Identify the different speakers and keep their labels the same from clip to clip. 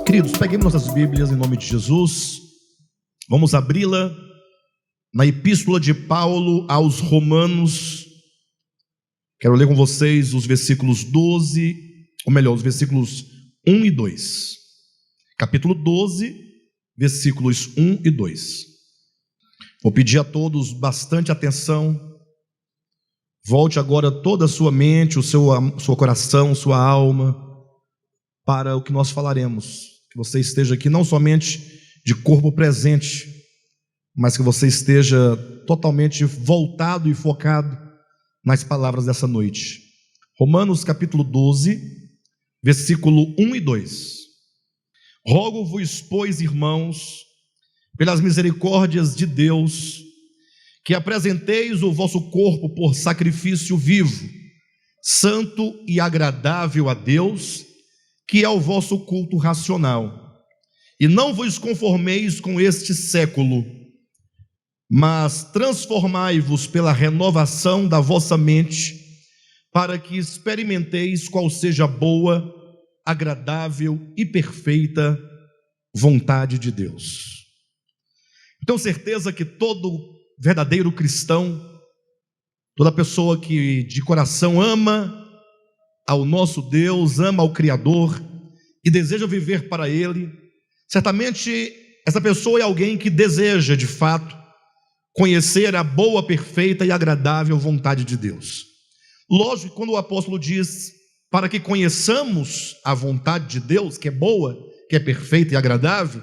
Speaker 1: Queridos, peguemos nossas Bíblias em nome de Jesus. Vamos abri-la na Epístola de Paulo aos Romanos. Quero ler com vocês os versículos 12, ou melhor, os versículos 1 e 2. Capítulo 12, versículos 1 e 2. Vou pedir a todos bastante atenção. Volte agora toda a sua mente, o seu coração, sua alma, para o que nós falaremos. Que você esteja aqui não somente de corpo presente, mas que você esteja totalmente voltado e focado nas palavras dessa noite. Romanos capítulo 12, versículo 1 e 2. Rogo-vos, pois, irmãos, pelas misericórdias de Deus, que apresenteis o vosso corpo por sacrifício vivo, santo e agradável a Deus, que é o vosso culto racional. E não vos conformeis com este século, mas transformai-vos pela renovação da vossa mente, para que experimenteis qual seja a boa, agradável e perfeita vontade de Deus. Tenho certeza que todo verdadeiro cristão, toda pessoa que de coração ama ao nosso Deus, ama ao Criador e deseja viver para Ele, certamente essa pessoa é alguém que deseja de fato conhecer a boa, perfeita e agradável vontade de Deus. Lógico que quando o apóstolo diz para que conheçamos a vontade de Deus, que é boa, que é perfeita e agradável,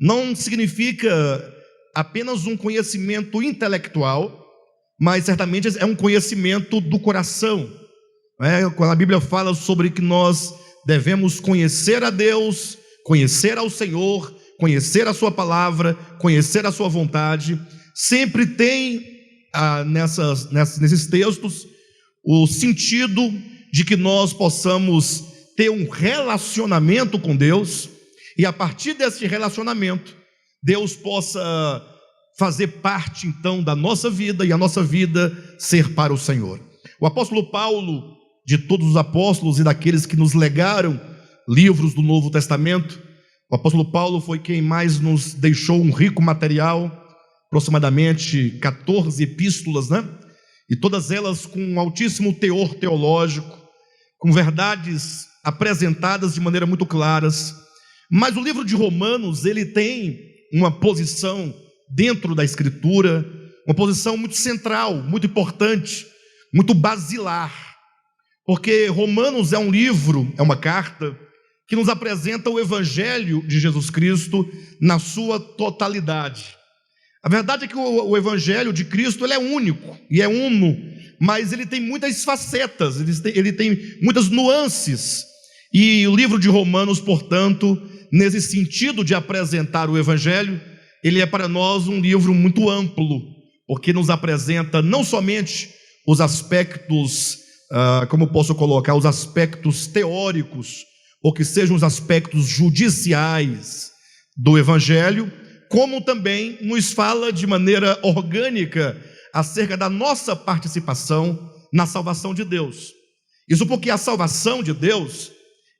Speaker 1: não significa apenas um conhecimento intelectual, mas certamente é um conhecimento do coração. Quando a Bíblia fala sobre que nós devemos conhecer a Deus, conhecer ao Senhor, conhecer a sua palavra, conhecer a sua vontade, sempre tem nesses textos o sentido de que nós possamos ter um relacionamento com Deus, e a partir desse relacionamento Deus possa fazer parte então da nossa vida, e a nossa vida ser para o Senhor. O apóstolo Paulo, de todos os apóstolos e daqueles que nos legaram livros do Novo Testamento, o apóstolo Paulo foi quem mais nos deixou um rico material, aproximadamente 14 epístolas, E todas elas com um altíssimo teor teológico, com verdades apresentadas de maneira muito claras. Mas o livro de Romanos, ele tem uma posição dentro da Escritura, uma posição muito central, muito importante, muito basilar. Porque Romanos é um livro, é uma carta que nos apresenta o Evangelho de Jesus Cristo na sua totalidade. A verdade é que o Evangelho de Cristo ele é único e é uno, mas ele tem muitas facetas, ele tem muitas nuances. E o livro de Romanos, portanto, nesse sentido de apresentar o Evangelho, ele é para nós um livro muito amplo, porque nos apresenta não somente os aspectos, como posso colocar, os aspectos teóricos, ou que sejam os aspectos judiciais do Evangelho, como também nos fala de maneira orgânica acerca da nossa participação na salvação de Deus. Isso porque a salvação de Deus,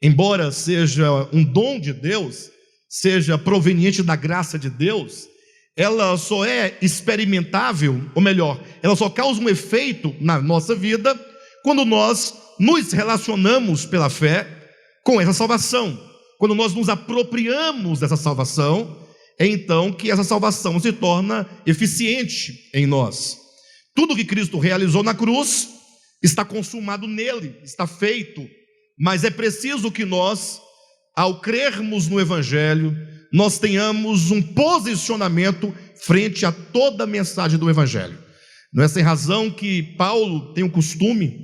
Speaker 1: embora seja um dom de Deus, seja proveniente da graça de Deus, ela só é experimentável, ou melhor, ela só causa um efeito na nossa vida quando nós nos relacionamos pela fé com essa salvação. Quando nós nos apropriamos dessa salvação, é então que essa salvação se torna eficiente em nós. Tudo que Cristo realizou na cruz está consumado nele, está feito, mas é preciso que nós, ao crermos no Evangelho, nós tenhamos um posicionamento frente a toda a mensagem do Evangelho. Não é sem razão que Paulo tem o costume,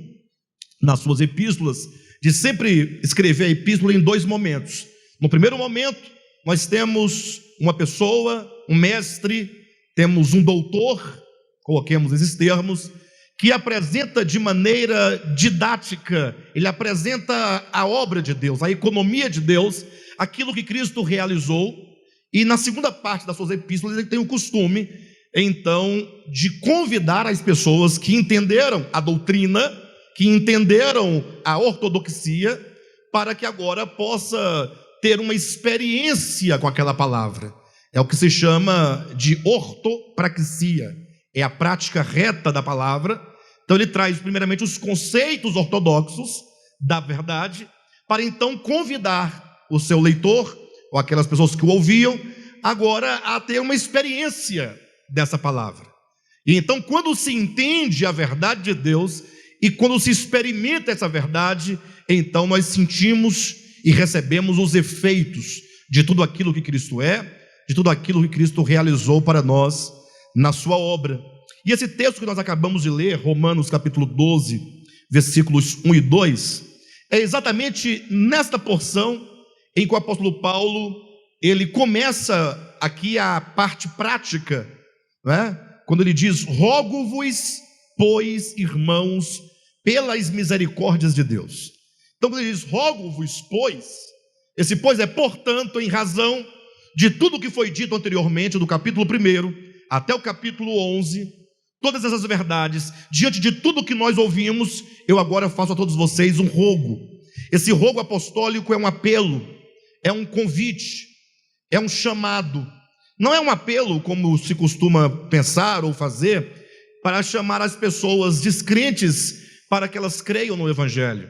Speaker 1: nas suas epístolas, de sempre escrever a epístola em dois momentos. No primeiro momento, nós temos uma pessoa, um mestre, temos um doutor, coloquemos esses termos, que apresenta de maneira didática, ele apresenta a obra de Deus, a economia de Deus, aquilo que Cristo realizou, e na segunda parte das suas epístolas ele tem o costume então, de convidar as pessoas que entenderam a doutrina, que entenderam a ortodoxia, para que agora possa ter uma experiência com aquela palavra. É o que se chama de ortopraxia, é a prática reta da palavra. Então ele traz primeiramente os conceitos ortodoxos da verdade, para então convidar o seu leitor, ou aquelas pessoas que o ouviam, agora a ter uma experiência dessa palavra. E então, quando se entende a verdade de Deus, e quando se experimenta essa verdade, então nós sentimos e recebemos os efeitos de tudo aquilo que Cristo é, de tudo aquilo que Cristo realizou para nós na sua obra. E esse texto que nós acabamos de ler, Romanos capítulo 12, versículos 1 e 2, é exatamente nesta porção em que o apóstolo Paulo, ele começa aqui a parte prática, né? Quando ele diz: rogo-vos, pois, irmãos, pelas misericórdias de Deus. Então, quando ele diz rogo-vos, pois, esse pois é portanto, em razão de tudo que foi dito anteriormente, do capítulo 1 até o capítulo 11, todas essas verdades, diante de tudo que nós ouvimos, eu agora faço a todos vocês um rogo. Esse rogo apostólico é um apelo, é um convite, é um chamado. Não é um apelo, como se costuma pensar ou fazer, para chamar as pessoas descrentes para que elas creiam no Evangelho.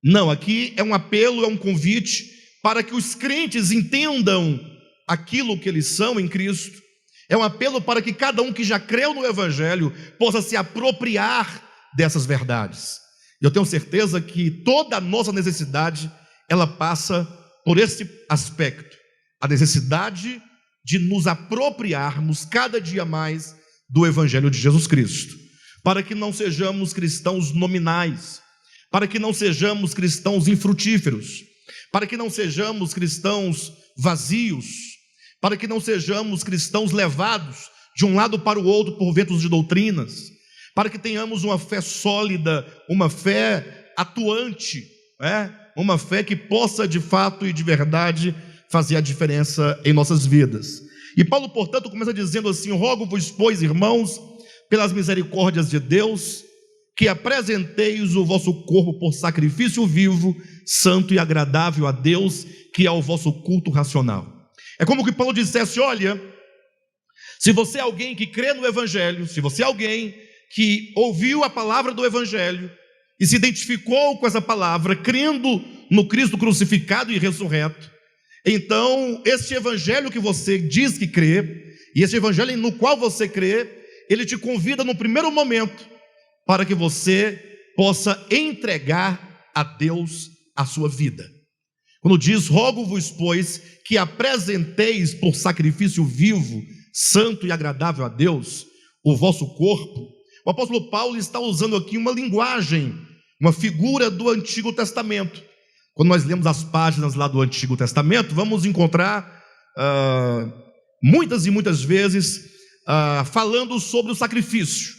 Speaker 1: Não, aqui é um apelo, é um convite para que os crentes entendam aquilo que eles são em Cristo. É um apelo para que cada um que já creu no Evangelho possa se apropriar dessas verdades. Eu tenho certeza que toda a nossa necessidade, ela passa por esse aspecto, a necessidade de nos apropriarmos cada dia mais do Evangelho de Jesus Cristo, para que não sejamos cristãos nominais, para que não sejamos cristãos infrutíferos, para que não sejamos cristãos vazios, para que não sejamos cristãos levados de um lado para o outro por ventos de doutrinas, para que tenhamos uma fé sólida, uma fé atuante, uma fé que possa de fato e de verdade fazer a diferença em nossas vidas. E Paulo, portanto, começa dizendo assim: rogo-vos, pois, irmãos, pelas misericórdias de Deus, que apresenteis o vosso corpo por sacrifício vivo, santo e agradável a Deus, que é o vosso culto racional. É como que Paulo dissesse: olha, se você é alguém que crê no Evangelho, se você é alguém que ouviu a palavra do Evangelho e se identificou com essa palavra, crendo no Cristo crucificado e ressurreto, então este Evangelho que você diz que crê, e esse Evangelho no qual você crê, ele te convida no primeiro momento para que você possa entregar a Deus a sua vida. Quando diz: rogo-vos, pois, que apresenteis por sacrifício vivo, santo e agradável a Deus, o vosso corpo, o apóstolo Paulo está usando aqui uma linguagem, uma figura do Antigo Testamento. Quando nós lemos as páginas lá do Antigo Testamento, vamos encontrar muitas e muitas vezes falando sobre o sacrifício.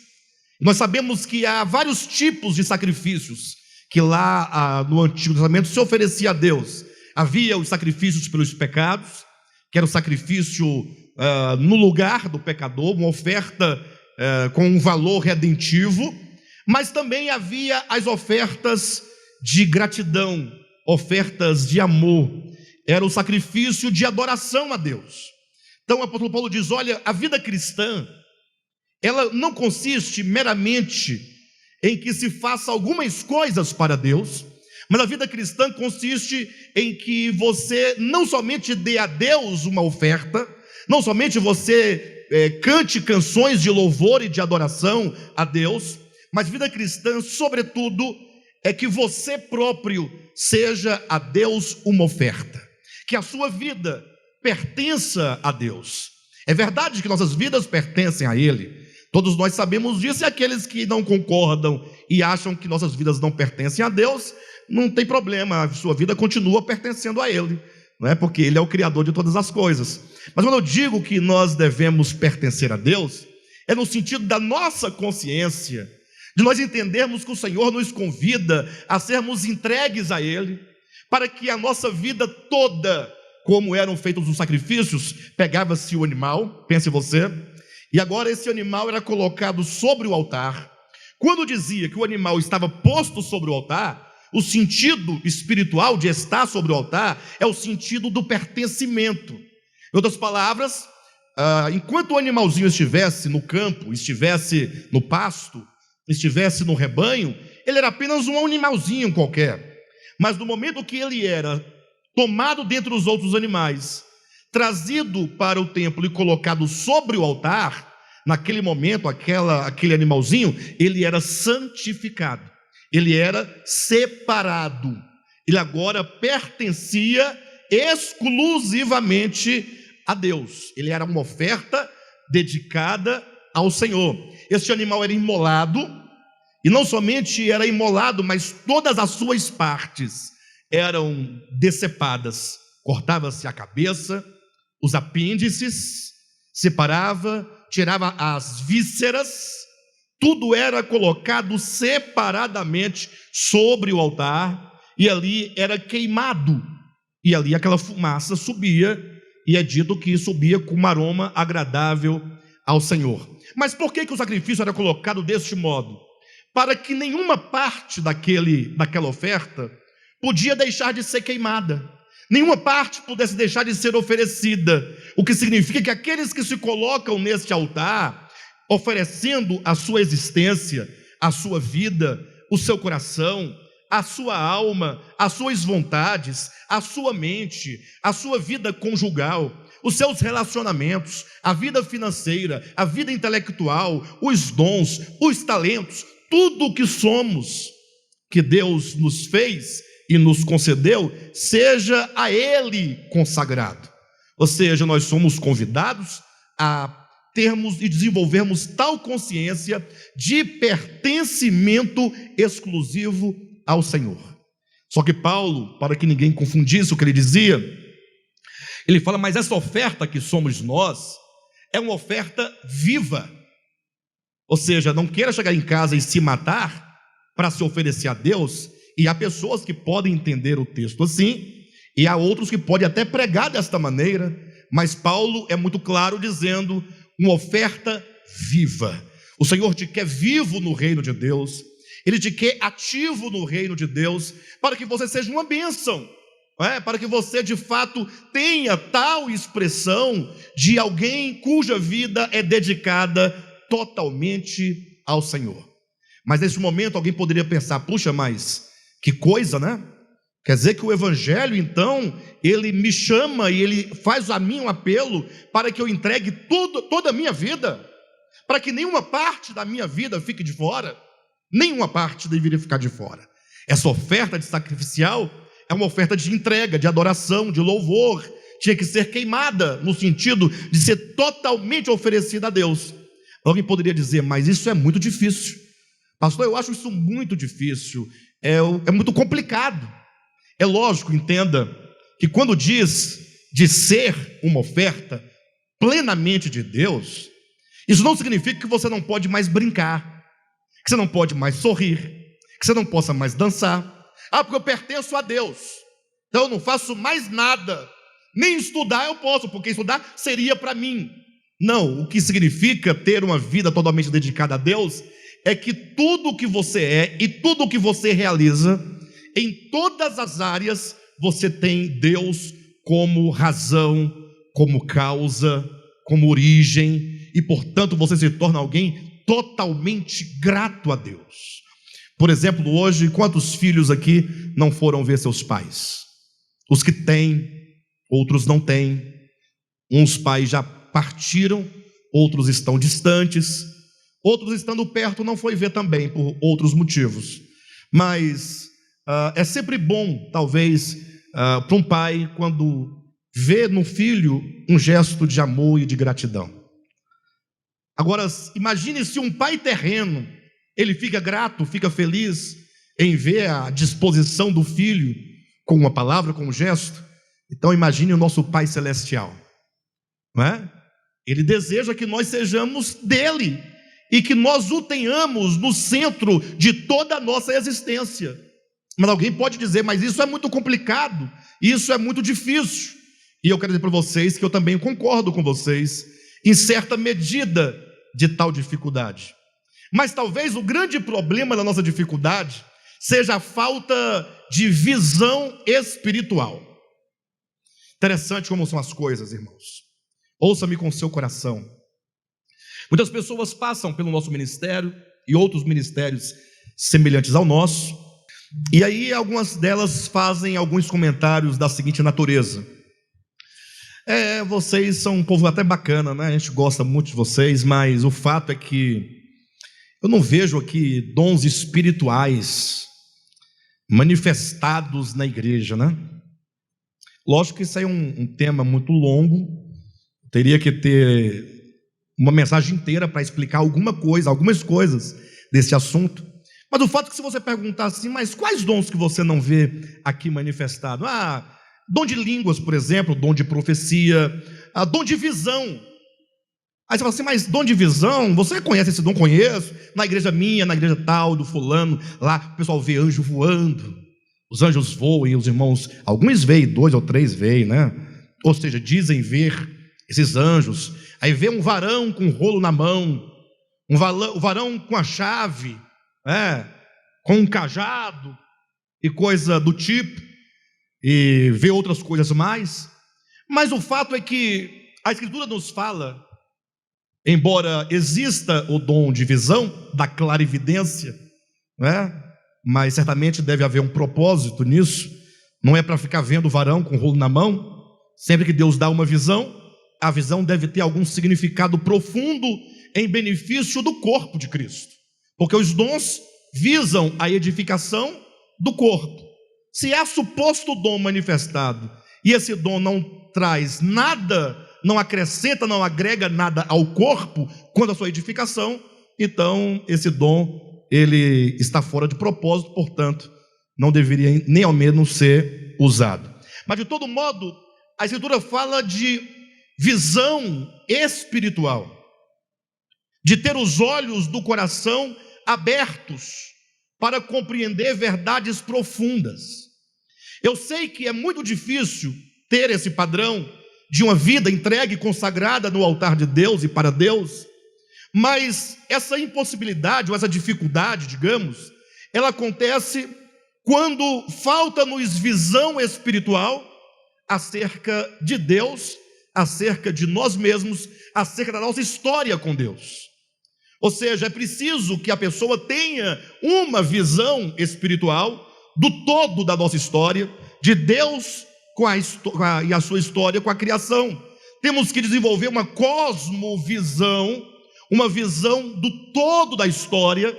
Speaker 1: Nós sabemos que há vários tipos de sacrifícios que lá no Antigo Testamento se oferecia a Deus. Havia os sacrifícios pelos pecados, que era o sacrifício no lugar do pecador, uma oferta com um valor redentivo, mas também havia as ofertas de gratidão, ofertas de amor, era o sacrifício de adoração a Deus. Então o apóstolo Paulo diz: olha, a vida cristã, ela não consiste meramente em que se faça algumas coisas para Deus, mas a vida cristã consiste em que você não somente dê a Deus uma oferta, não somente você cante canções de louvor e de adoração a Deus, mas vida cristã, sobretudo, é que você próprio seja a Deus uma oferta, que a sua vida pertença a Deus. É verdade que nossas vidas pertencem a Ele, todos nós sabemos disso, e aqueles que não concordam e acham que nossas vidas não pertencem a Deus, não tem problema, a sua vida continua pertencendo a Ele, não é? Porque Ele é o Criador de todas as coisas. Mas quando eu digo que nós devemos pertencer a Deus, é no sentido da nossa consciência, de nós entendermos que o Senhor nos convida a sermos entregues a Ele, para que a nossa vida toda, como eram feitos os sacrifícios, pegava-se o animal, pense você, E agora esse animal era colocado sobre o altar. Quando dizia que o animal estava posto sobre o altar, o sentido espiritual de estar sobre o altar é o sentido do pertencimento. Em outras palavras, enquanto o animalzinho estivesse no campo, estivesse no pasto, estivesse no rebanho, ele era apenas um animalzinho qualquer. Mas no momento que ele era tomado dentre os outros animais, trazido para o templo e colocado sobre o altar, naquele momento, aquele animalzinho, ele era santificado, ele era separado, ele agora pertencia exclusivamente a Deus, ele era uma oferta dedicada ao Senhor. Este animal era imolado, e não somente era imolado, mas todas as suas partes eram decepadas, cortava-se a cabeça, os apêndices, separava, tirava as vísceras, tudo era colocado separadamente sobre o altar, e ali era queimado, e ali aquela fumaça subia, e é dito que subia com um aroma agradável ao Senhor. Mas por que o sacrifício era colocado deste modo? Para que nenhuma parte daquela oferta podia deixar de ser queimada, nenhuma parte pudesse deixar de ser oferecida, o que significa que aqueles que se colocam neste altar, oferecendo a sua existência, a sua vida, o seu coração, a sua alma, as suas vontades, a sua mente, a sua vida conjugal, os seus relacionamentos, a vida financeira, a vida intelectual, os dons, os talentos, tudo o que somos, que Deus nos fez e nos concedeu, seja a Ele consagrado. Ou seja, nós somos convidados a termos e desenvolvermos tal consciência de pertencimento exclusivo ao Senhor. Só que Paulo, para que ninguém confundisse o que ele dizia, ele fala, mas essa oferta que somos nós, é uma oferta viva. Ou seja, não queira chegar em casa e se matar para se oferecer a Deus. E há pessoas que podem entender o texto assim, e há outros que podem até pregar desta maneira, mas Paulo é muito claro dizendo, uma oferta viva. O Senhor te quer vivo no reino de Deus, Ele te quer ativo no reino de Deus, para que você seja uma bênção, para que você de fato tenha tal expressão de alguém cuja vida é dedicada totalmente ao Senhor. Mas nesse momento alguém poderia pensar, puxa, mas que coisa, né? Quer dizer que o Evangelho, então, ele me chama e ele faz a mim um apelo para que eu entregue toda a minha vida, para que nenhuma parte da minha vida fique de fora, nenhuma parte deveria ficar de fora. Essa oferta de sacrificial é uma oferta de entrega, de adoração, de louvor, tinha que ser queimada, no sentido de ser totalmente oferecida a Deus. Alguém poderia dizer, mas isso é muito difícil. Pastor, eu acho isso muito difícil, é muito complicado. É lógico, entenda, que quando diz de ser uma oferta plenamente de Deus, isso não significa que você não pode mais brincar, que você não pode mais sorrir, que você não possa mais dançar. Porque eu pertenço a Deus, então eu não faço mais nada, nem estudar eu posso, porque estudar seria para mim. Não, o que significa ter uma vida totalmente dedicada a Deus é que tudo o que você é e tudo o que você realiza, em todas as áreas, você tem Deus como razão, como causa, como origem, e portanto você se torna alguém totalmente grato a Deus. Por exemplo, hoje, quantos filhos aqui não foram ver seus pais? Os que têm, outros não têm. Uns pais já partiram, outros estão distantes, outros estando perto não foi ver também, por outros motivos. Mas é sempre bom, talvez, para um pai, quando vê no filho um gesto de amor e de gratidão. Agora, imagine se um pai terreno, ele fica grato, fica feliz em ver a disposição do filho com uma palavra, com um gesto. Então imagine o nosso Pai Celestial, não é? Ele deseja que nós sejamos dele e que nós o tenhamos no centro de toda a nossa existência. Mas alguém pode dizer, mas isso é muito complicado, isso é muito difícil. E eu quero dizer para vocês que eu também concordo com vocês. em certa medida de tal dificuldade. Mas talvez o grande problema da nossa dificuldade seja a falta de visão espiritual. Interessante como são as coisas, irmãos. Ouça-me com seu coração. Muitas pessoas passam pelo nosso ministério e outros ministérios semelhantes ao nosso, e aí algumas delas fazem alguns comentários da seguinte natureza: vocês são um povo até bacana, né? A gente gosta muito de vocês, mas o fato é que eu não vejo aqui dons espirituais manifestados na igreja, né? Lógico que isso aí é um tema muito longo, teria que ter uma mensagem inteira para explicar algumas coisas desse assunto. Mas o fato é que se você perguntar assim, mas quais dons que você não vê aqui manifestado? Dom de línguas, por exemplo, dom de profecia, dom de visão. Aí você fala assim, mas dom de visão, você conhece esse dom? Conheço, na igreja minha, na igreja tal, do fulano, lá o pessoal vê anjo voando, os anjos voam e os irmãos, alguns veem, 2 ou 3 veem, né? Ou seja, dizem ver esses anjos. Aí vê um varão com um rolo na mão, um varão com a chave, com um cajado e coisa do tipo, e vê outras coisas mais. Mas o fato é que a Escritura nos fala, embora exista o dom de visão, da clarividência, mas certamente deve haver um propósito nisso. Não é para ficar vendo o varão com o rolo na mão. Sempre que Deus dá uma visão, a visão deve ter algum significado profundo em benefício do corpo de Cristo, porque os dons visam a edificação do corpo. Se é suposto dom manifestado e esse dom não traz nada, não acrescenta, não agrega nada ao corpo quanto à sua edificação, então esse dom ele está fora de propósito, portanto não deveria nem ao menos ser usado. Mas de todo modo, a Escritura fala de visão espiritual, de ter os olhos do coração abertos para compreender verdades profundas. Eu sei que é muito difícil ter esse padrão de uma vida entregue e consagrada no altar de Deus e para Deus, mas essa impossibilidade ou essa dificuldade, digamos, ela acontece quando falta-nos visão espiritual acerca de Deus, acerca de nós mesmos, acerca da nossa história com Deus. Ou seja, é preciso que a pessoa tenha uma visão espiritual do todo da nossa história, de Deus e a sua história com a criação. Temos que desenvolver uma cosmovisão, uma visão do todo da história,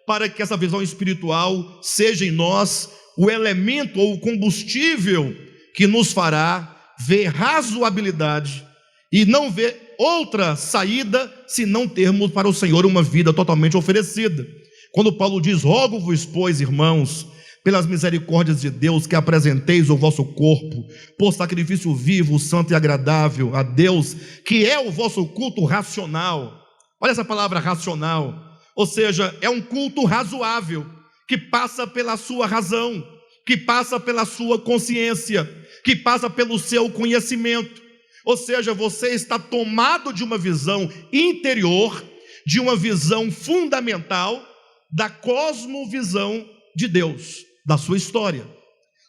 Speaker 1: para que essa visão espiritual seja em nós o elemento ou o combustível que nos fará ver razoabilidade e não ver outra saída se não termos para o Senhor uma vida totalmente oferecida. Quando Paulo diz: rogo-vos, pois, irmãos, pelas misericórdias de Deus, que apresenteis o vosso corpo por sacrifício vivo, santo e agradável a Deus, que é o vosso culto racional. Olha essa palavra racional, ou seja, é um culto razoável, que passa pela sua razão, que passa pela sua consciência, que passa pelo seu conhecimento. Ou seja, você está tomado de uma visão interior, de uma visão fundamental da cosmovisão de Deus, da sua história.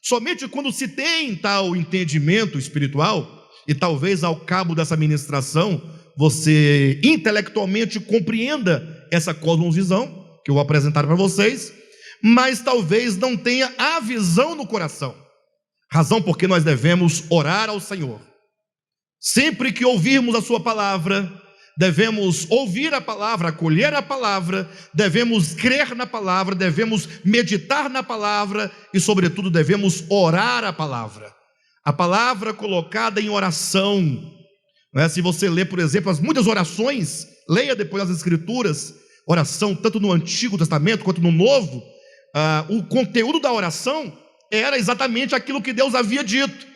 Speaker 1: Somente quando se tem tal entendimento espiritual, e talvez ao cabo dessa ministração você intelectualmente compreenda essa cosmovisão que eu vou apresentar para vocês, mas talvez não tenha a visão no coração. Razão porque nós devemos orar ao Senhor. Sempre que ouvirmos a sua palavra, devemos ouvir a palavra, acolher a palavra, devemos crer na palavra, devemos meditar na palavra e, sobretudo, devemos orar a palavra. A palavra colocada em oração. Se você ler, por exemplo, as muitas orações, leia depois as Escrituras, oração tanto no Antigo Testamento quanto no Novo, o conteúdo da oração era exatamente aquilo que Deus havia dito.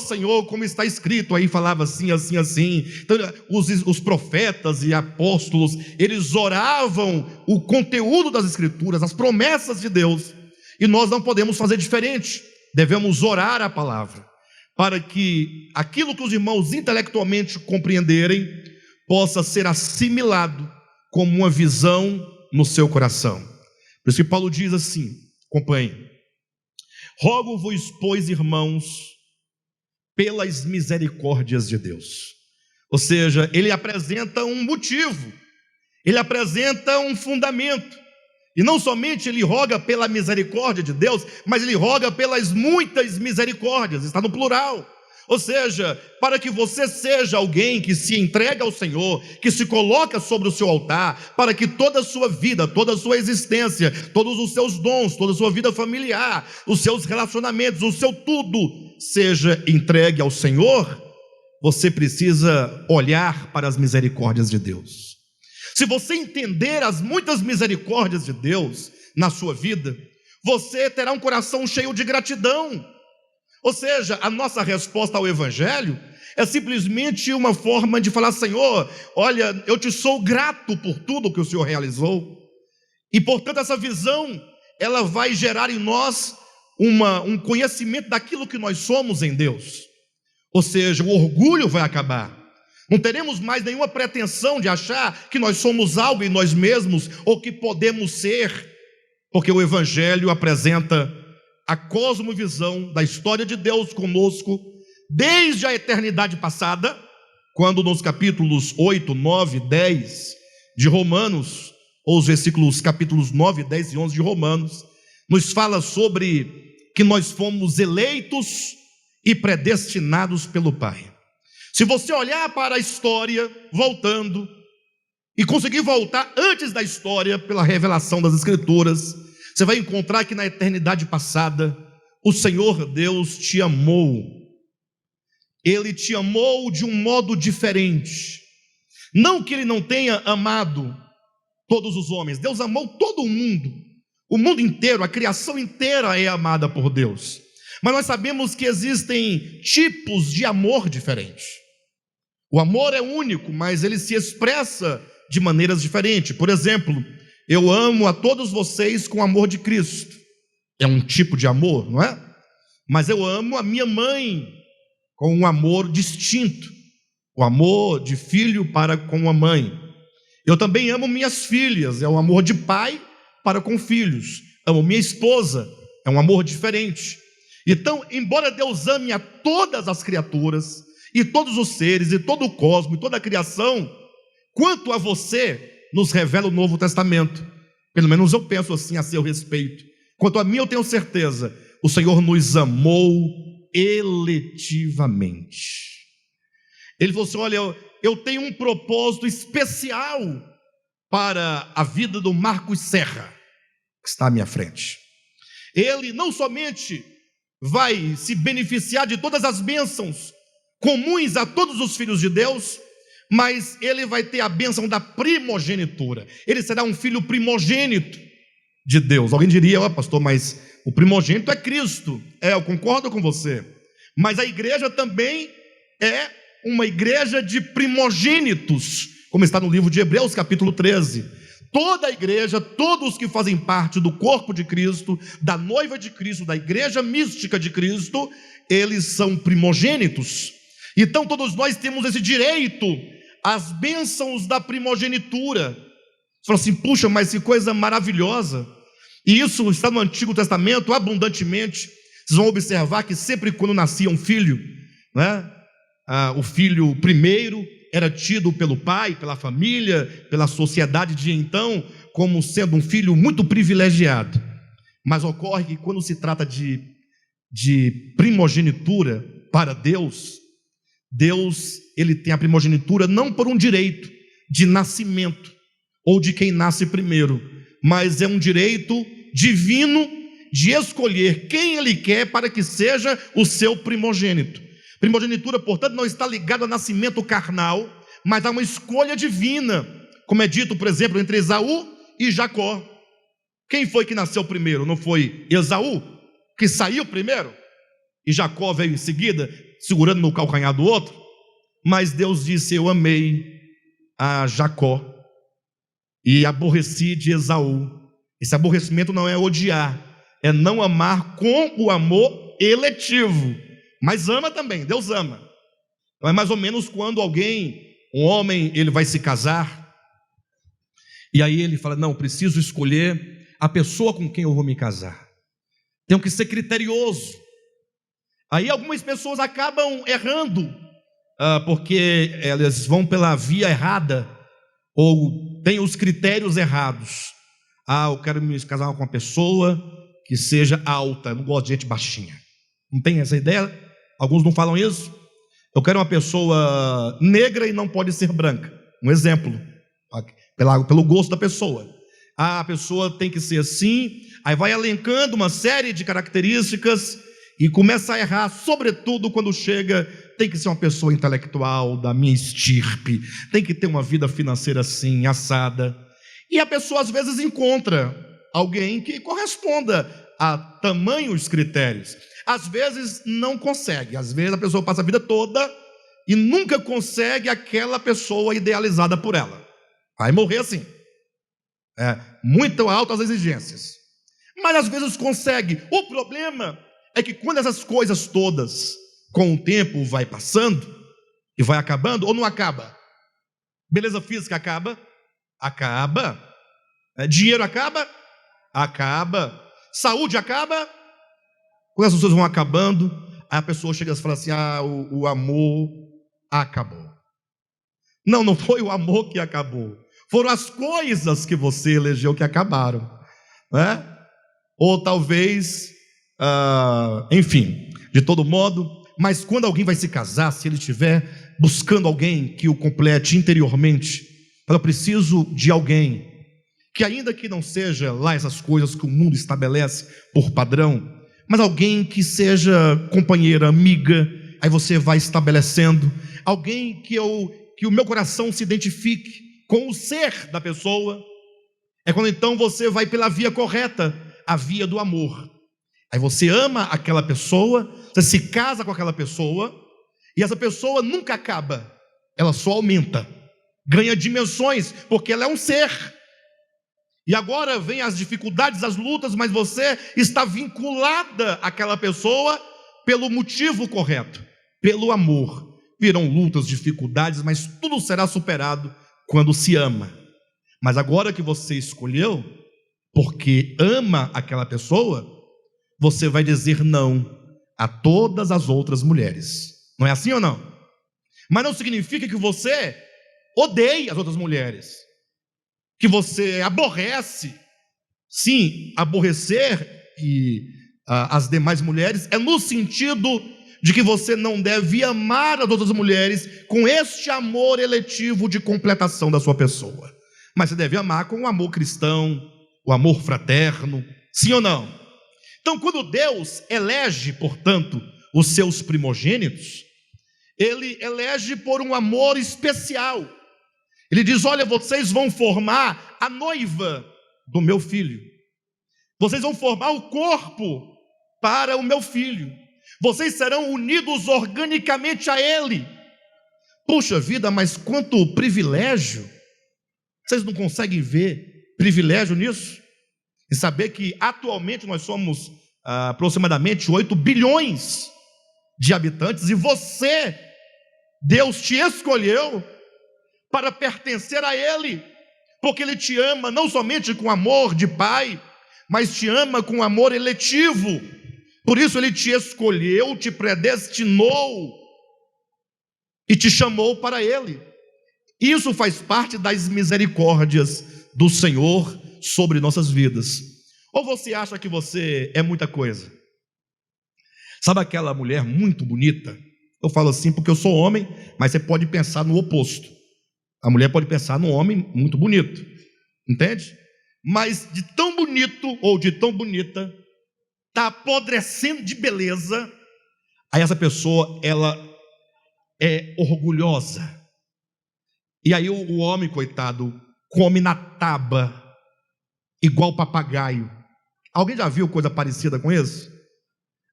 Speaker 1: Senhor, como está escrito, aí falava assim, assim, assim. Então, os profetas e apóstolos, eles oravam o conteúdo das Escrituras, as promessas de Deus, e nós não podemos fazer diferente. Devemos orar a palavra, para que aquilo que os irmãos intelectualmente compreenderem, possa ser assimilado como uma visão no seu coração. Por isso que Paulo diz assim, acompanhe: rogo-vos, pois, irmãos, pelas misericórdias de Deus. Ou seja, ele apresenta um motivo, ele apresenta um fundamento. E não somente ele roga pela misericórdia de Deus, mas ele roga pelas muitas misericórdias, está no plural. Ou seja, para que você seja alguém que se entrega ao Senhor, que se coloca sobre o seu altar, para que toda a sua vida, toda a sua existência, todos os seus dons, toda a sua vida familiar, os seus relacionamentos, o seu tudo seja entregue ao Senhor, você precisa olhar para as misericórdias de Deus. Se você entender as muitas misericórdias de Deus na sua vida, você terá um coração cheio de gratidão. Ou seja, a nossa resposta ao Evangelho é simplesmente uma forma de falar: Senhor, olha, eu te sou grato por tudo que o Senhor realizou. E portanto essa visão, ela vai gerar em nós um conhecimento daquilo que nós somos em Deus. Ou seja, o orgulho vai acabar. Não teremos mais nenhuma pretensão de achar que nós somos algo em nós mesmos, ou que podemos ser, porque o Evangelho apresenta a cosmovisão da história de Deus conosco, desde a eternidade passada, quando nos capítulos 8, 9, 10 de Romanos, ou os versículos capítulos 9, 10 e 11 de Romanos, nos fala sobre que nós fomos eleitos e predestinados pelo Pai. Se você olhar para a história, voltando, e conseguir voltar antes da história pela revelação das Escrituras, você vai encontrar que na eternidade passada, o Senhor Deus te amou. Ele te amou de um modo diferente. Não que Ele não tenha amado todos os homens. Deus amou todo o mundo inteiro, a criação inteira é amada por Deus. Mas nós sabemos que existem tipos de amor diferentes. O amor é único, mas ele se expressa de maneiras diferentes. Por exemplo, eu amo a todos vocês com o amor de Cristo. É um tipo de amor, não é? Mas eu amo a minha mãe com um amor distinto. O amor de filho para com a mãe. Eu também amo minhas filhas, é o amor de pai para com filhos. Amo minha esposa, é um amor diferente. Então, embora Deus ame a todas as criaturas, e todos os seres, e todo o cosmos, e toda a criação, quanto a você, nos revela o Novo Testamento. Pelo menos eu penso assim a seu respeito. Quanto a mim, eu tenho certeza, o Senhor nos amou eletivamente. Ele falou assim: olha, eu tenho um propósito especial para a vida do Marcos Serra, que está à minha frente. Ele não somente vai se beneficiar de todas as bênçãos comuns a todos os filhos de Deus, mas ele vai ter a bênção da primogenitura. Ele será um filho primogênito de Deus. Alguém diria: ó, pastor, mas o primogênito é Cristo. Eu concordo com você. Mas a igreja também é uma igreja de primogênitos, como está no livro de Hebreus, capítulo 13. Toda a igreja, todos que fazem parte do corpo de Cristo, da noiva de Cristo, da igreja mística de Cristo, eles são primogênitos. Então todos nós temos esse direito às bênçãos da primogenitura. Você fala assim: puxa, mas que coisa maravilhosa. E isso está no Antigo Testamento abundantemente. Vocês vão observar que sempre quando nascia um filho, né, o filho primeiro era tido pelo pai, pela família, pela sociedade de então, como sendo um filho muito privilegiado. Mas ocorre que quando se trata de primogenitura para Deus, ele tem a primogenitura não por um direito de nascimento, ou de quem nasce primeiro, mas é um direito divino de escolher quem ele quer para que seja o seu primogênito. Primogenitura, portanto, não está ligada ao nascimento carnal, mas a uma escolha divina, como é dito, por exemplo, entre Esaú e Jacó. Quem foi que nasceu primeiro? Não foi Esaú, que saiu primeiro? E Jacó veio em seguida, segurando no calcanhar do outro? Mas Deus disse: eu amei a Jacó e aborreci de Esaú. Esse aborrecimento não é odiar, é não amar com o amor eletivo. Mas ama também, Deus ama. Então é mais ou menos quando alguém um homem, ele vai se casar, e aí ele fala, não, preciso escolher a pessoa com quem eu vou me casar. Tenho que ser criterioso. Aí algumas pessoas acabam errando, porque elas vão pela via errada, ou têm os critérios errados. Eu quero me casar com uma pessoa que seja alta, eu não gosto de gente baixinha. Não tem essa ideia? Alguns não falam isso? Eu quero uma pessoa negra e não pode ser branca. Um exemplo, pelo gosto da pessoa. A pessoa tem que ser assim, aí vai elencando uma série de características e começa a errar, sobretudo quando chega, tem que ser uma pessoa intelectual, da minha estirpe, tem que ter uma vida financeira assim, assada. E a pessoa às vezes encontra alguém que corresponda a tamanhos critérios. Às vezes não consegue, às vezes a pessoa passa a vida toda e nunca consegue aquela pessoa idealizada por ela. Vai morrer assim. Muito altas exigências. Mas às vezes consegue. O problema é que quando essas coisas todas, com o tempo, vai passando e vai acabando, ou não acaba? Beleza física acaba? Acaba. Dinheiro acaba? Acaba. Saúde acaba? Quando as pessoas vão acabando, aí a pessoa chega e fala assim, o amor acabou. Não foi o amor que acabou. Foram as coisas que você elegeu que acabaram, né? Ou talvez, enfim, de todo modo, mas quando alguém vai se casar, se ele estiver buscando alguém que o complete interiormente, eu preciso de alguém que, ainda que não seja lá essas coisas que o mundo estabelece por padrão, mas alguém que seja companheira, amiga, aí você vai estabelecendo, alguém que o meu coração se identifique com o ser da pessoa, é quando então você vai pela via correta, a via do amor. Aí você ama aquela pessoa, você se casa com aquela pessoa, e essa pessoa nunca acaba, ela só aumenta, ganha dimensões, porque ela é um ser. E agora vem as dificuldades, as lutas, mas você está vinculada àquela pessoa pelo motivo correto, pelo amor. Virão lutas, dificuldades, mas tudo será superado quando se ama. Mas agora que você escolheu, porque ama aquela pessoa, você vai dizer não a todas as outras mulheres. Não é assim ou não? Mas não significa que você odeie as outras mulheres, que você aborrece. Sim, aborrecer as demais mulheres é no sentido de que você não deve amar as outras mulheres com este amor eletivo de completação da sua pessoa, mas você deve amar com o amor cristão, o amor fraterno, sim ou não? Então, quando Deus elege, portanto, os seus primogênitos, Ele elege por um amor especial. Ele diz, olha, vocês vão formar a noiva do meu filho, vocês vão formar o corpo para o meu filho, vocês serão unidos organicamente a Ele. Puxa vida, mas quanto privilégio! Vocês não conseguem ver privilégio nisso? E saber que atualmente nós somos aproximadamente 8 bilhões de habitantes, e você, Deus te escolheu para pertencer a Ele, porque Ele te ama não somente com amor de pai, mas te ama com amor eletivo. Por isso Ele te escolheu, te predestinou e te chamou para Ele. Isso faz parte das misericórdias do Senhor sobre nossas vidas. Ou você acha que você é muita coisa? Sabe aquela mulher muito bonita? Eu falo assim porque eu sou homem, mas você pode pensar no oposto. A mulher pode pensar num homem muito bonito, entende? Mas de tão bonito ou de tão bonita, está apodrecendo de beleza, aí essa pessoa, ela é orgulhosa, e aí o homem, coitado, come na taba, igual papagaio. Alguém já viu coisa parecida com isso?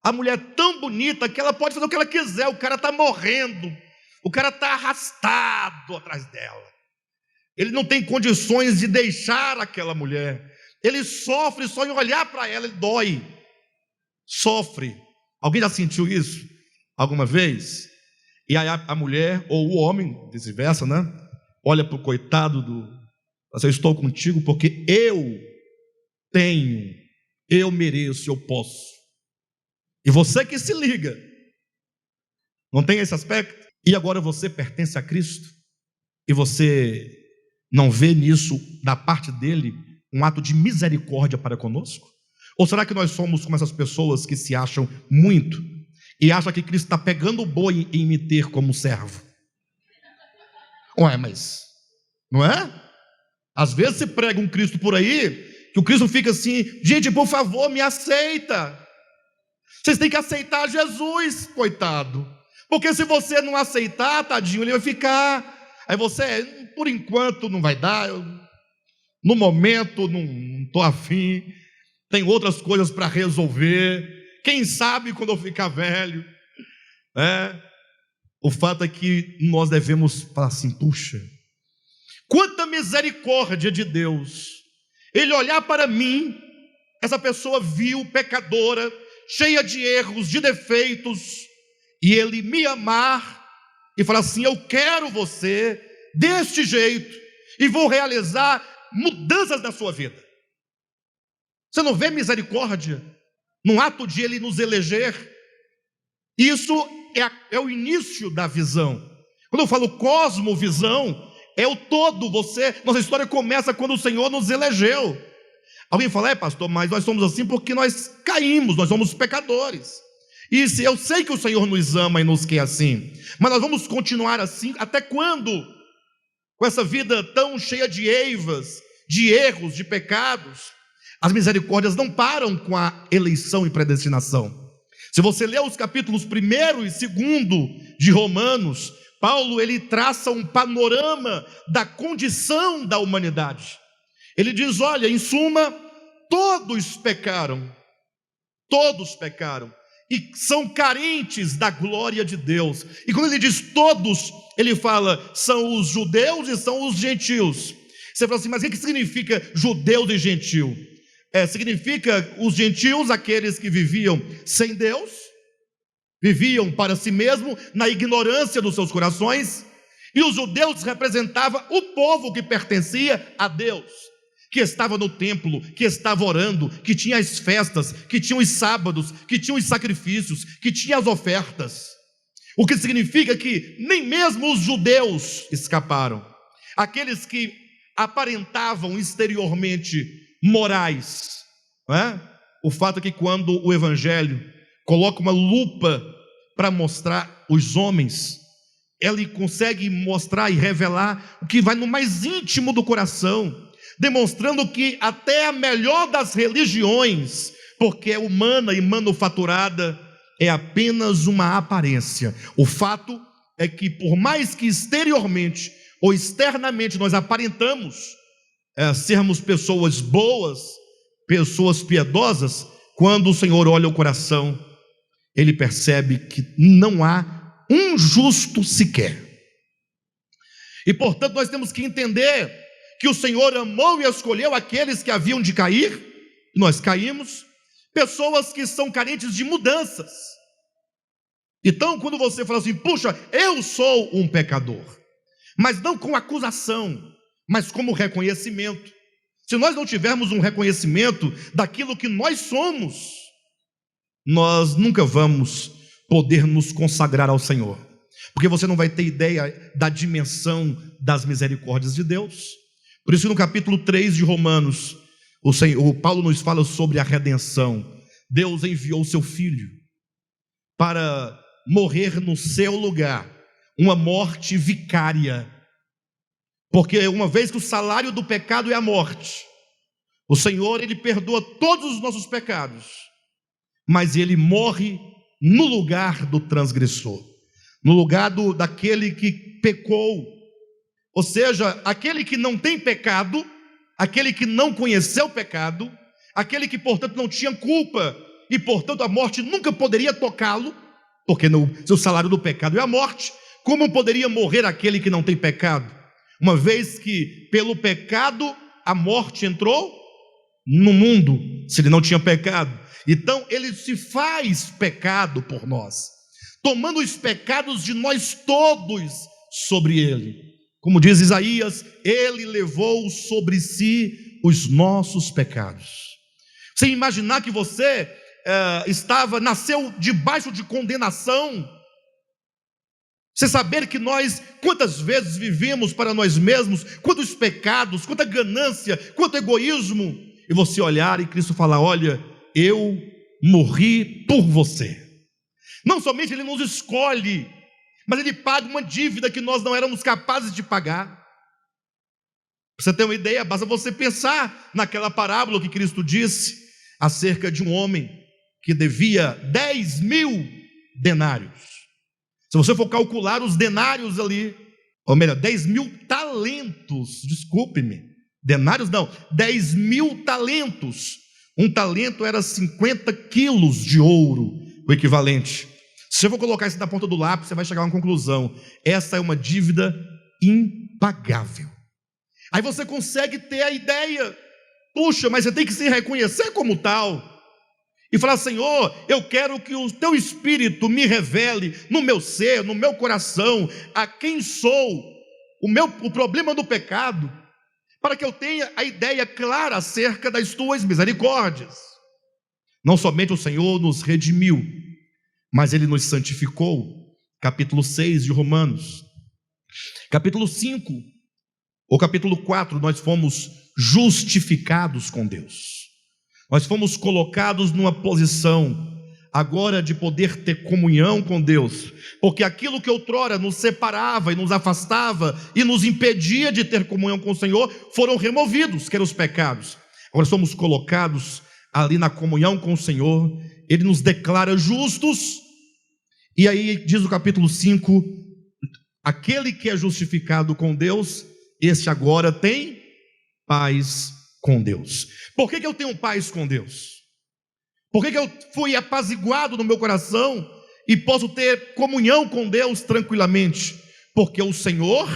Speaker 1: A mulher é tão bonita que ela pode fazer o que ela quiser, o cara está morrendo, o cara está arrastado atrás dela, ele não tem condições de deixar aquela mulher, ele sofre só em olhar para ela, ele dói, sofre. Alguém já sentiu isso alguma vez? E aí a mulher, ou o homem, vice-versa, né? Olha para o coitado assim, eu estou contigo porque eu tenho, eu mereço, eu posso. E você que se liga, não tem esse aspecto? E agora você pertence a Cristo, e você não vê nisso, da parte dele, um ato de misericórdia para conosco? Ou será que nós somos como essas pessoas que se acham muito e acham que Cristo está pegando o boi em me ter como servo? Ué, mas não é? Às vezes se prega um Cristo por aí, que o Cristo fica assim: gente, por favor, me aceita. Vocês têm que aceitar Jesus, coitado. Porque se você não aceitar, tadinho, ele vai ficar. Aí você, por enquanto, não vai dar. No momento, não estou afim. Tem outras coisas para resolver. Quem sabe quando eu ficar velho. O fato é que nós devemos falar assim: puxa, quanta misericórdia de Deus. Ele olhar para mim, essa pessoa vil, pecadora, cheia de erros, de defeitos, e ele me amar e falar assim: eu quero você deste jeito e vou realizar mudanças na sua vida. Você não vê misericórdia no ato de ele nos eleger? Isso é o início da visão. Quando eu falo cosmovisão, é o todo. Nossa história começa quando o Senhor nos elegeu. Alguém fala: pastor, mas nós somos assim porque nós caímos, nós somos pecadores. E eu sei que o Senhor nos ama e nos quer assim, mas nós vamos continuar assim até quando? Com essa vida tão cheia de eivas, de erros, de pecados. As misericórdias não param com a eleição e predestinação. Se você ler os capítulos 1 e 2 de Romanos, Paulo ele traça um panorama da condição da humanidade. Ele diz: olha, em suma, todos pecaram e são carentes da glória de Deus. E quando ele diz todos, ele fala: são os judeus e são os gentios. Você fala assim: mas o que significa judeus e gentio? Significa os gentios, aqueles que viviam sem Deus, viviam para si mesmo, na ignorância dos seus corações, e os judeus representavam o povo que pertencia a Deus, que estava no templo, que estava orando, que tinha as festas, que tinha os sábados, que tinha os sacrifícios, que tinha as ofertas. O que significa que nem mesmo os judeus escaparam. Aqueles que aparentavam exteriormente morais, não é? O fato é que quando o Evangelho coloca uma lupa para mostrar os homens, ele consegue mostrar e revelar o que vai no mais íntimo do coração, demonstrando que até a melhor das religiões, porque é humana e manufaturada, é apenas uma aparência. O fato é que por mais que exteriormente ou externamente nós aparentamos sermos pessoas boas, pessoas piedosas, quando o Senhor olha o coração, ele percebe que não há um justo sequer. E portanto nós temos que entender que o Senhor amou e escolheu aqueles que haviam de cair, nós caímos, pessoas que são carentes de mudanças. Então quando você fala assim: puxa, eu sou um pecador, mas não com acusação, mas como reconhecimento. Se nós não tivermos um reconhecimento daquilo que nós somos, nós nunca vamos poder nos consagrar ao Senhor, porque você não vai ter ideia da dimensão das misericórdias de Deus. Por isso no capítulo 3 de Romanos, o Paulo nos fala sobre a redenção. Deus enviou o seu Filho para morrer no seu lugar, uma morte vicária. Porque uma vez que o salário do pecado é a morte, o Senhor ele perdoa todos os nossos pecados, mas ele morre no lugar do transgressor, no lugar daquele que pecou. Ou seja, aquele que não tem pecado, aquele que não conheceu pecado, aquele que portanto não tinha culpa, e portanto a morte nunca poderia tocá-lo, porque seu salário do pecado é a morte. Como poderia morrer aquele que não tem pecado? Uma vez que pelo pecado a morte entrou no mundo, se ele não tinha pecado. Então ele se faz pecado por nós. tomando os pecados de nós todos sobre ele. Como diz Isaías, ele levou sobre si os nossos pecados. Sem imaginar que você nasceu debaixo de condenação, sem saber que nós, quantas vezes vivemos para nós mesmos, quantos pecados, quanta ganância, quanto egoísmo, e você olhar e Cristo falar: olha, eu morri por você. Não somente ele nos escolhe, mas ele paga uma dívida que nós não éramos capazes de pagar. Para você ter uma ideia, basta você pensar naquela parábola que Cristo disse acerca de um homem que devia 10.000 denários. Se você for calcular os denários ali, ou melhor, 10.000 talentos, desculpe-me, denários não, 10.000 talentos. Um talento era 50 quilos de ouro, o equivalente. Se eu for colocar isso na ponta do lápis, você vai chegar a uma conclusão: essa é uma dívida impagável. Aí você consegue ter a ideia: puxa, mas você tem que se reconhecer como tal e falar: Senhor, eu quero que o teu Espírito me revele no meu ser, no meu coração, a quem sou, o problema do pecado, para que eu tenha a ideia clara acerca das tuas misericórdias. Não somente o Senhor nos redimiu, mas ele nos santificou. Capítulo 6 de Romanos. Capítulo 5 ou capítulo 4, nós fomos justificados com Deus. Nós fomos colocados numa posição agora de poder ter comunhão com Deus, porque aquilo que outrora nos separava e nos afastava e nos impedia de ter comunhão com o Senhor, foram removidos, que eram os pecados. Agora somos colocados ali na comunhão com o Senhor, ele nos declara justos, e aí diz o capítulo 5, aquele que é justificado com Deus, este agora tem paz com Deus. Por que eu tenho paz com Deus? Por que eu fui apaziguado no meu coração e posso ter comunhão com Deus tranquilamente? Porque o Senhor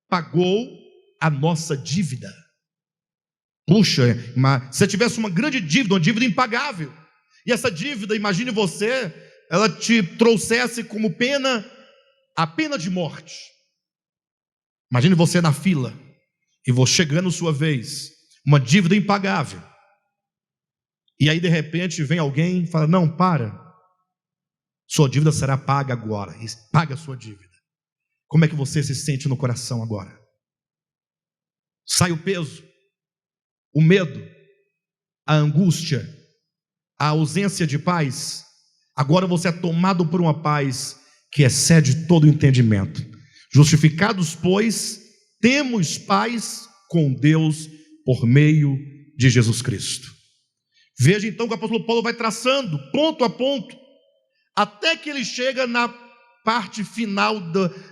Speaker 1: pagou a nossa dívida. Puxa, mas se eu tivesse uma grande dívida, uma dívida impagável, e essa dívida, imagine você, ela te trouxesse como pena a pena de morte. Imagine você na fila e você chegando sua vez, uma dívida impagável, e aí de repente vem alguém e fala: não, para, sua dívida será paga agora, e paga a sua dívida. Como é que você se sente no coração agora? Sai o peso, o medo, a angústia, a ausência de paz. Agora você é tomado por uma paz que excede todo o entendimento. Justificados, pois, temos paz com Deus por meio de Jesus Cristo. Veja então que o apóstolo Paulo vai traçando ponto a ponto, até que ele chega na parte final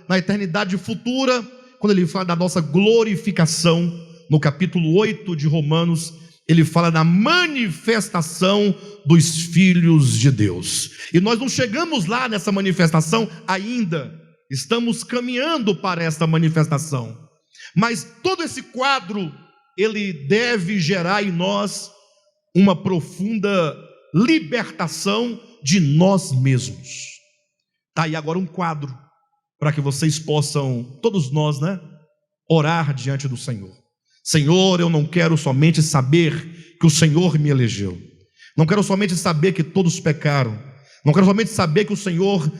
Speaker 1: na eternidade futura, quando ele fala da nossa glorificação. No capítulo 8 de Romanos, ele fala da manifestação dos filhos de Deus. E nós não chegamos lá nessa manifestação ainda, estamos caminhando para esta manifestação. Mas todo esse quadro, ele deve gerar em nós uma profunda libertação de nós mesmos. Está aí agora um quadro para que vocês possam, todos nós, orar diante do Senhor. Senhor, eu não quero somente saber que o Senhor me elegeu, não quero somente saber que todos pecaram, não quero somente saber que o Senhor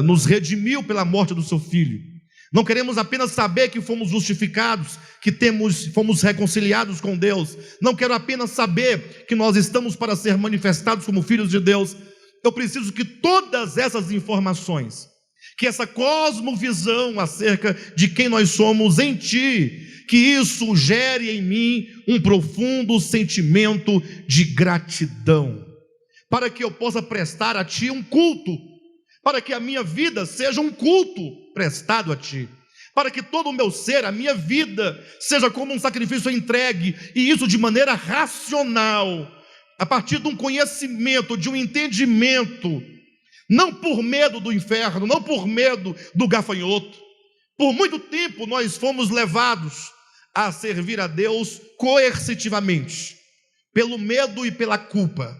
Speaker 1: nos redimiu pela morte do seu Filho. Não queremos apenas saber que fomos justificados, que fomos reconciliados com Deus. Não quero apenas saber que nós estamos para ser manifestados como filhos de Deus. Eu preciso que todas essas informações, que essa cosmovisão acerca de quem nós somos em Ti, que isso gere em mim um profundo sentimento de gratidão, para que eu possa prestar a Ti um culto, para que a minha vida seja um culto prestado a Ti, para que todo o meu ser, a minha vida, seja como um sacrifício entregue, e isso de maneira racional, a partir de um conhecimento, de um entendimento, não por medo do inferno, não por medo do gafanhoto. Por muito tempo nós fomos levados a servir a Deus coercitivamente, pelo medo e pela culpa.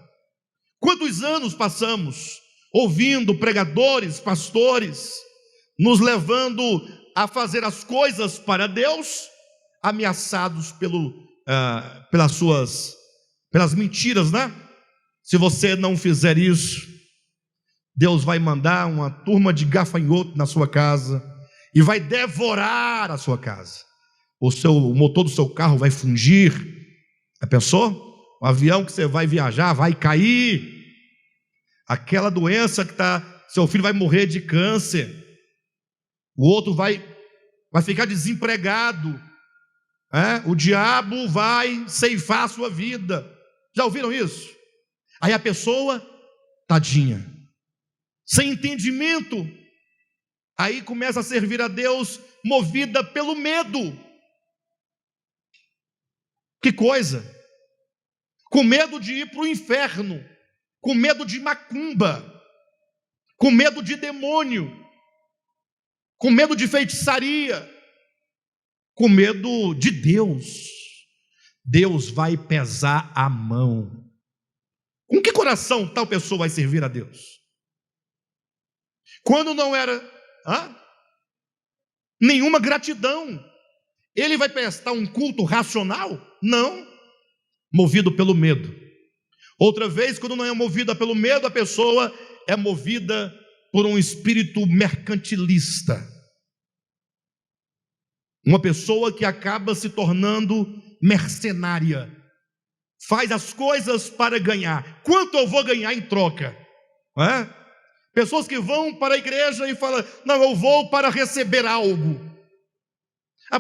Speaker 1: Quantos anos passamos ouvindo pregadores, pastores, nos levando a fazer as coisas para Deus, ameaçados pelas mentiras, né? Se você não fizer isso, Deus vai mandar uma turma de gafanhoto na sua casa e vai devorar a sua casa. O motor do seu carro vai fungir. Já pensou? O avião que você vai viajar vai cair. Aquela doença que seu filho vai morrer de câncer. O outro vai ficar desempregado. O diabo vai ceifar a sua vida. Já ouviram isso? Aí a pessoa, tadinha, sem entendimento, aí começa a servir a Deus movida pelo medo. Que coisa! Com medo de ir para o inferno, com medo de macumba, com medo de demônio, com medo de feitiçaria, com medo de Deus. Deus vai pesar a mão. Com que coração tal pessoa vai servir a Deus? Quando não era nenhuma gratidão, ele vai prestar um culto racional? Não, movido pelo medo. Outra vez, quando não é movida pelo medo, a pessoa é movida por um espírito mercantilista. Uma pessoa que acaba se tornando mercenária. Faz as coisas para ganhar. Quanto eu vou ganhar em troca? Pessoas que vão para a igreja e falam: não, eu vou para receber algo.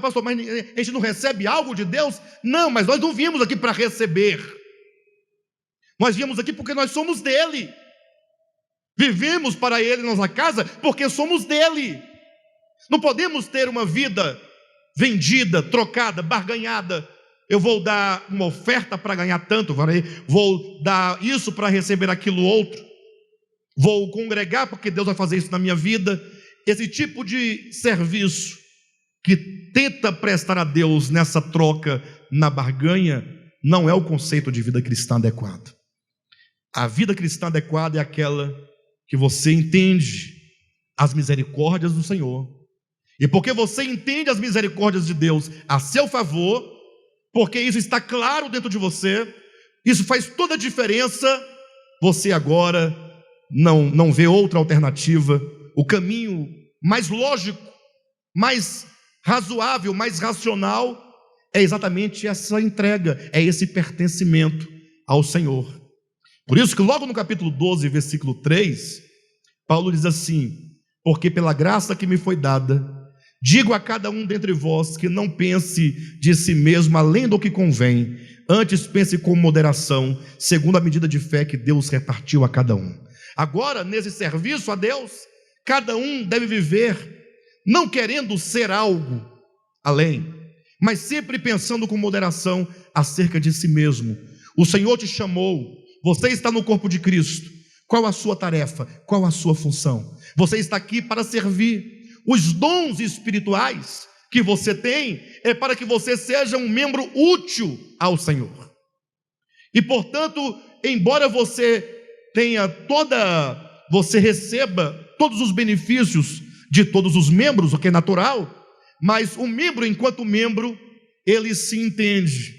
Speaker 1: Pastor, mas a gente não recebe algo de Deus? Não, mas nós não viemos aqui para receber. Nós viemos aqui porque nós somos dele. Vivemos para ele na nossa casa porque somos dele. Não podemos ter uma vida vendida, trocada, barganhada. Eu vou dar uma oferta para ganhar tanto, vou dar isso para receber aquilo outro, vou congregar porque Deus vai fazer isso na minha vida. Esse tipo de serviço que tenta prestar a Deus nessa troca, na barganha, não é o conceito de vida cristã adequado. A vida cristã adequada é aquela que você entende as misericórdias do Senhor, e porque você entende as misericórdias de Deus a seu favor, porque isso está claro dentro de você, isso faz toda a diferença. Você agora não vê outra alternativa. O caminho mais lógico, mais razoável, mais racional é exatamente essa entrega, é esse pertencimento ao Senhor. Por isso que logo no capítulo 12, versículo 3, Paulo diz assim: porque pela graça que me foi dada, digo a cada um dentre vós que não pense de si mesmo além do que convém, antes pense com moderação, segundo a medida de fé que Deus repartiu a cada um. Agora, nesse serviço a Deus, cada um deve viver não querendo ser algo além, mas sempre pensando com moderação acerca de si mesmo. O Senhor te chamou, você está no corpo de Cristo. Qual a sua tarefa? Qual a sua função? Você está aqui para servir. Os dons espirituais que você tem é para que você seja um membro útil ao Senhor. E portanto, embora você receba todos os benefícios de todos os membros, o que é natural, mas o membro, enquanto membro, ele se entende,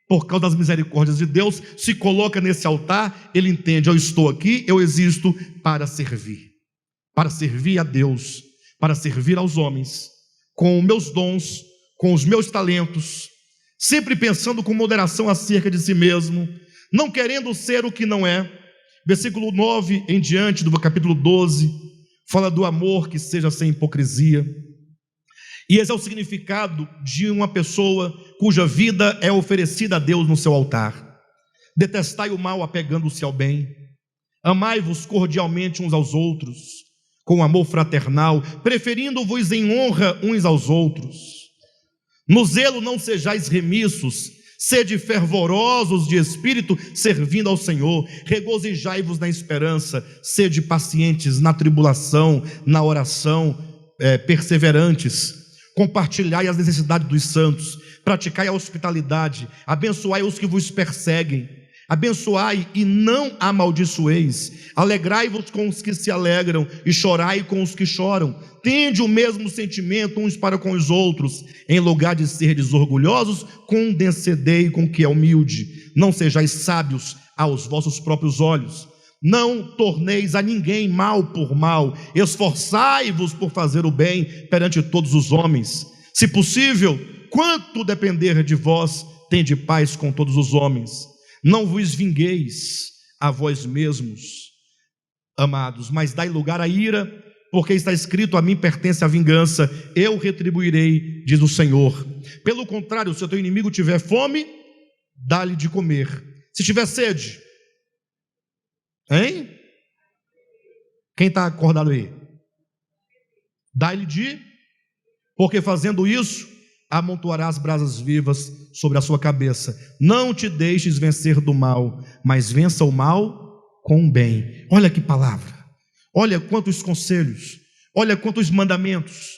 Speaker 1: por causa das misericórdias de Deus, se coloca nesse altar, ele entende: eu estou aqui, eu existo para servir a Deus, para servir aos homens, com os meus dons, com os meus talentos, sempre pensando com moderação acerca de si mesmo, não querendo ser o que não é. Versículo 9 em diante do capítulo 12, fala do amor que seja sem hipocrisia. E esse é o significado de uma pessoa cuja vida é oferecida a Deus no seu altar. Detestai o mal apegando-se ao bem, amai-vos cordialmente uns aos outros, com amor fraternal, preferindo-vos em honra uns aos outros. No zelo não sejais remissos, sede fervorosos de espírito, servindo ao Senhor. Regozijai-vos na esperança, sede pacientes na tribulação, na oração, perseverantes. Compartilhai as necessidades dos santos, praticai a hospitalidade, abençoai os que vos perseguem, Abençoai e não amaldiçoeis, alegrai-vos com os que se alegram e chorai com os que choram. Tende o mesmo sentimento uns para com os outros, em lugar de serdes orgulhosos, condescendei com o que é humilde. Não sejais sábios aos vossos próprios olhos. Não torneis a ninguém mal por mal, esforçai-vos por fazer o bem perante todos os homens. Se possível, quanto depender de vós, tende paz com todos os homens. Não vos vingueis a vós mesmos, amados, mas dai lugar à ira, porque está escrito: a mim pertence a vingança, eu retribuirei, diz o Senhor. Pelo contrário, se o teu inimigo tiver fome, dá-lhe de comer. Se tiver sede, hein? Quem está acordado aí? Dá-lhe porque fazendo isso, amontoarás brasas vivas sobre a sua cabeça. Não te deixes vencer do mal, mas vença o mal com o bem. Olha que palavra, olha quantos conselhos, olha quantos mandamentos,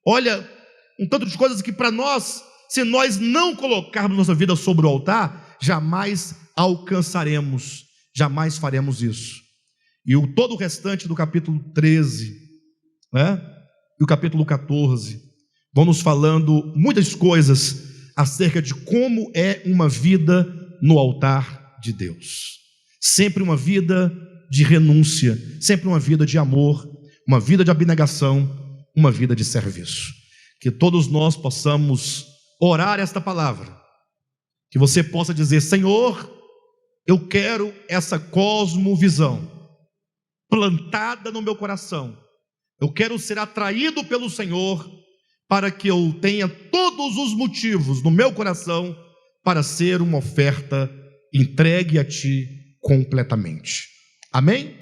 Speaker 1: olha um tanto de coisas que para nós, se nós não colocarmos nossa vida sobre o altar, jamais alcançaremos, jamais faremos isso. E todo o restante do capítulo 13, né? E o capítulo 14 vão nos falando muitas coisas acerca de como é uma vida no altar de Deus. Sempre uma vida de renúncia, sempre uma vida de amor, uma vida de abnegação, uma vida de serviço. Que todos nós possamos orar esta palavra, que você possa dizer: Senhor, eu quero essa cosmovisão plantada no meu coração, eu quero ser atraído pelo Senhor, para que eu tenha todos os motivos no meu coração para ser uma oferta entregue a Ti completamente. Amém?